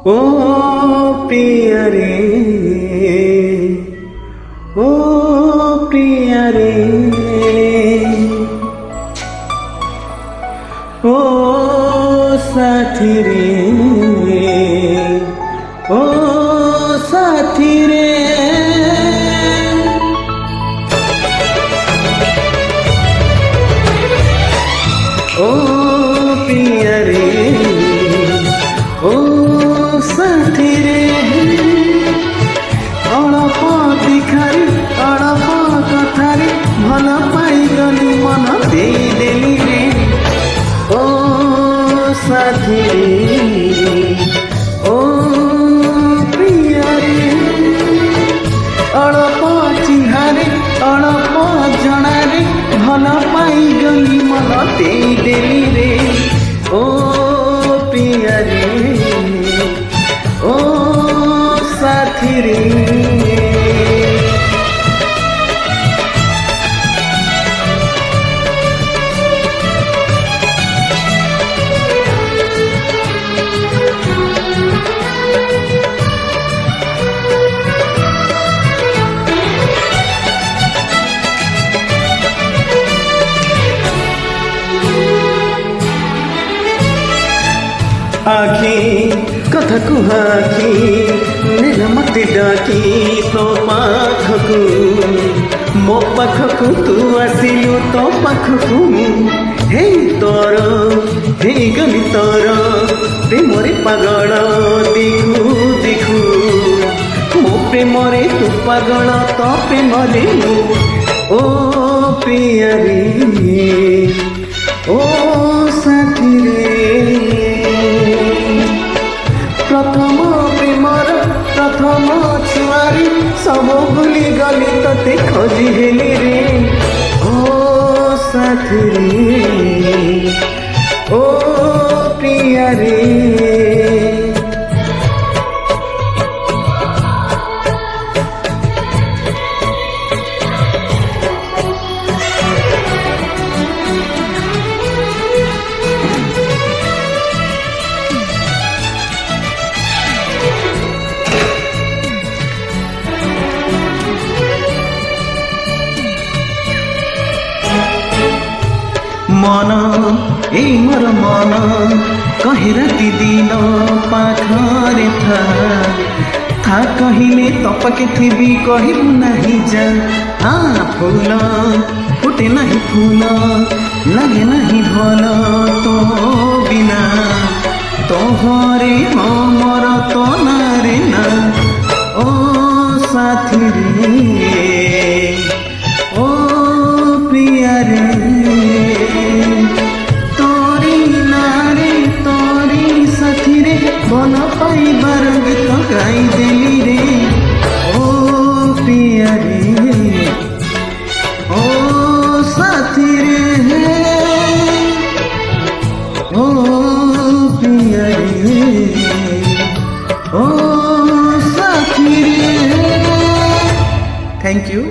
ओ प्रिया रे, ओ प्रिया रे, ओ साथी रे, ओ साथी रे, ओ प्रिया रे, ओ साथी रे, अड़प दिखारी अड़प कथारी भल पाइगली मन देदेली रे, ओ साथी रे, ओ प्रिया रे, अड़प चिन्हारे अड़प जणारे भल पाइगली मन देदेली रे, ओ प्रिया रे, ओ साथी रे। आखी कथा कुहाखी नेल मते डाकी तो पाखकु मो पाखकु तू आसिलु तो पाखकु हे तोर हे गली तोर प्रेमरे पागल देखु देखु मो प्रेमरे तू पागल तो प्रेमरे ओ प्रिया रे, ओ साथी रे, प्रथम प्रेमर प्रथम छुआरी सब भूली गली तते खोजी हेली रे, ओ साथी रे, ओ प्रिया रे। मन ए मोर मन कहे राति दिन पाखरे था कहिले तपके थिबी कहबु नहीं जा फूल फुटे नहीं फूल लगे नहीं भल तो बिना तोहरे मोर तो नारे ना, ओ साथी रे, ओ प्रिया रे, भल पाइबार गीत गाई देली रे, ओ प्रिया रे, ओ साथी रे, ओ प्रिया रे, ओ साथी रे। Thank you.